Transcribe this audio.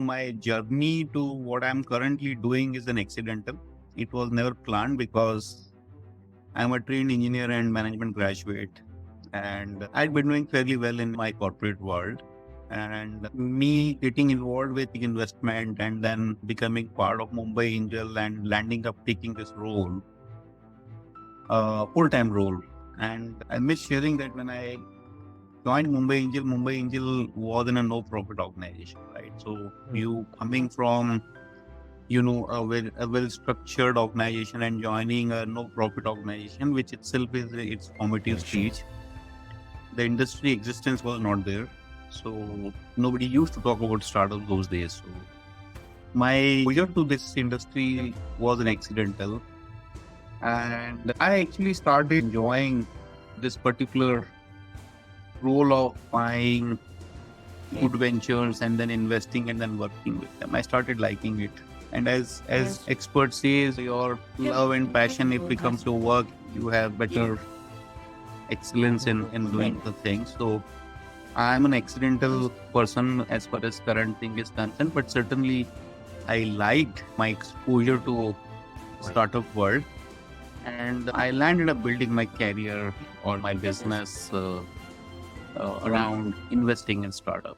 My journey to what I'm currently doing is an accidental. It was never planned because I'm a trained engineer and management graduate, and I'd been doing fairly well in my corporate world. And me getting involved with investment and then becoming part of Mumbai Angel and landing up taking this role, full-time role. And I miss sharing that when I joined Mumbai Angel was in a no-profit organization, right? So you coming from a well-structured organization and joining a no-profit organization, which itself is its formative stage. The industry existence was not there, so nobody used to talk about startups those days. So my exposure to this industry was an accidental, and I actually started enjoying this particular role of buying good ventures and then investing and then working with them. I started liking it. And as experts say, your love and passion, if becomes your work, you have better excellence in doing the thing. So I'm an accidental person as far as current thing is concerned, but certainly I liked my exposure to startup world, and I landed up building my career or my business around investing in startup.